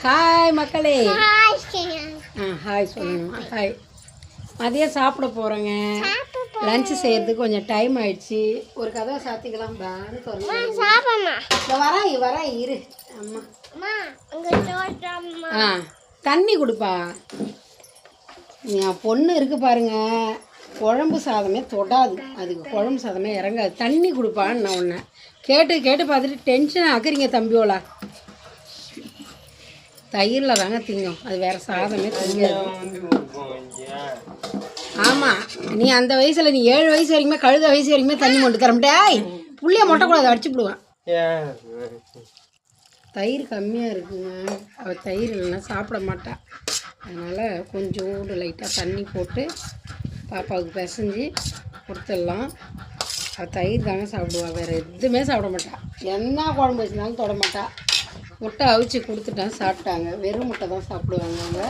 Hi மக்களே. Hi சொல்லணும். Hi. மதியம் சாப்பிட போகிறோங்க. லஞ்சு செய்கிறதுக்கு கொஞ்சம் டைம் ஆயிடுச்சு. ஒரு கதவை சாத்திக்கலாம். வரேன் இரு. அம்மா தண்ணி கொடுப்பா. என் பொண்ணு இருக்குது பாருங்க, குழம்பு சாதமே தொடாது. அதுக்கு குழம்பு சாதமே இறங்காது. தண்ணி கொடுப்பான்னு நான் ஒன்று கேட்டு பார்த்துட்டு டென்ஷன் ஆக்குறீங்க தம்பியோலா. தயிரில் தாங்க திங்கும், அது வேறு சாதமே திங்காது. ஆமாம், நீ அந்த வயசில் நீ 7 வயசு வரைக்குமே கழுத வயசு வரைக்குமே தண்ணி மொண்டு தரமாட்டேய். புள்ளைய மொட்டக்கூடாது, அடிச்சு விடுவான். தயிர் கம்மியாக இருக்குங்க. அவள் தயிர் இல்லைன்னா சாப்பிட மாட்டா. அதனால் கொஞ்சோண்டு லைட்டாக தண்ணி போட்டு பாப்பாவுக்கு பிசைஞ்சு கொடுத்துடலாம். அவள் தயிர் தாங்க சாப்பிடுவாள், வேறு எதுவுமே சாப்பிட மாட்டாள். என்ன குழம்பு வச்சுனாலும் தொட மாட்டாள். முட்டை அவிச்சு கொடுத்துட்டான், சாப்பிட்டாங்க. வெறும் முட்டை தான் சாப்பிடுவாங்க அவங்க.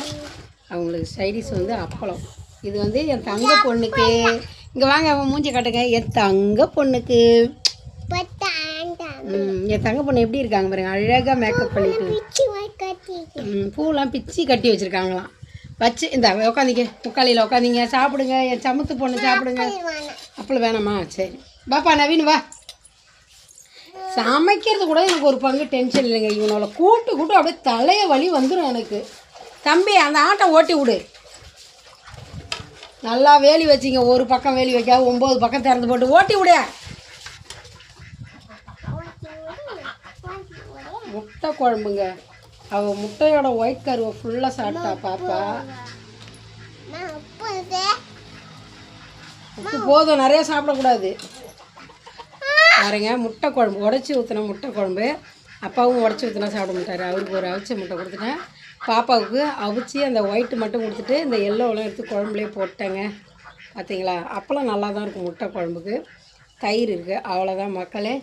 அவங்களுக்கு சைடிஷ் வந்து அப்பளம். இது வந்து என் தங்க பொண்ணுக்கு. இங்கே வாங்க, அவன் மூஞ்சி காட்டுங்க. என் தங்க பொண்ணுக்கு. என் தங்க பொண்ணு எப்படி இருக்காங்க பாருங்க, அழகாக மேக்கப் பண்ணிட்டு. பூலாம் பிச்சு கட்டி வச்சுருக்காங்களாம். வச்சு இந்த உட்காந்திங்க, முக்காலியில் உட்காந்திங்க, சாப்பிடுங்க. என் சமத்து பொண்ணு சாப்பிடுங்க. அப்பளம் வேணாமா? சரி பாப்பா நவீன் வா. சமைக்கிறது கூட எனக்கு ஒரு பங்கு டென்ஷன் இல்லைங்க. இவனோட கூட்டு அப்படியே தலையை வலி வந்துடும் எனக்கு. தம்பி அந்த ஆட்டை ஓட்டி விடு. நல்லா வேலி வச்சிங்க, ஒரு பக்கம் வேலி வைக்காது 9 பக்கம் திறந்து போட்டு ஓட்டி விடு. முட்டை குழம்புங்க. அவள் முட்டையோட ஒயிட் கருவை ஃபுல்லாக சாப்பிட்டா பாப்பா. உப்பு போதும், நிறையா சாப்பிடக்கூடாது. பாருங்க, முட்டை குழம்பு உடச்சி ஊற்றின முட்டை குழம்பு. அப்பாவும் உடச்சி ஊற்றினா சாப்பிட மாட்டார். அவருக்கு ஒரு அவிச்ச முட்டை கொடுத்துட்டேன். பாப்பாவுக்கு அவிச்சி அந்த ஒயிட்டு மட்டும் கொடுத்துட்டு இந்த எல்லோவெலாம் எடுத்து குழம்புலேயே போட்டேங்க. பார்த்தீங்களா, அப்பளம் நல்லா தான் இருக்கும் முட்டை குழம்புக்கு. தயிர் இருக்குது. அவ்வளோதான் மக்களே.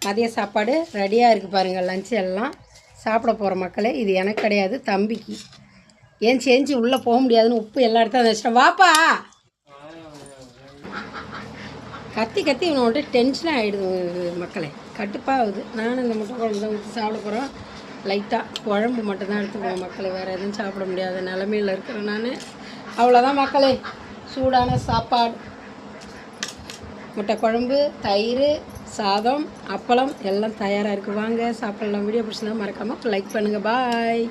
மதிய சாப்பாடு ரெடியாக இருக்குது பாருங்கள். லஞ்சு எல்லாம் சாப்பிட போகிற மக்களே. இது எனக்கு கிடையாது, தம்பிக்கு. ஏன் செஞ்சு உள்ளே போக முடியாதுன்னு உப்பு எல்லா இடத்துல வச்சிட்டேன். வாப்பா. கத்தி இவனை டென்ஷனாக ஆகிடுது மக்களே, கட்டுப்பாகுது. நானும் இந்த முட்டை குழம்பு தான் ஊற்றி சாப்பிட போகிறோம். லைட்டாக குழம்பு மட்டும்தான் எடுத்துக்குவோம் மக்களே, வேறு எதுவும் சாப்பிட முடியாத நிலமையில் இருக்கிறேன் நான். அவ்வளோதான் மக்களே, சூடான சாப்பாடு, முட்டை குழம்பு, தயிர், சாதம், அப்பளம் எல்லாம் தயாராக இருக்குது. வாங்க சாப்பிட்லாம். வீடியோ பிடிச்சிருந்தா மறக்காமல் லைக் பண்ணுங்கள். பாய்.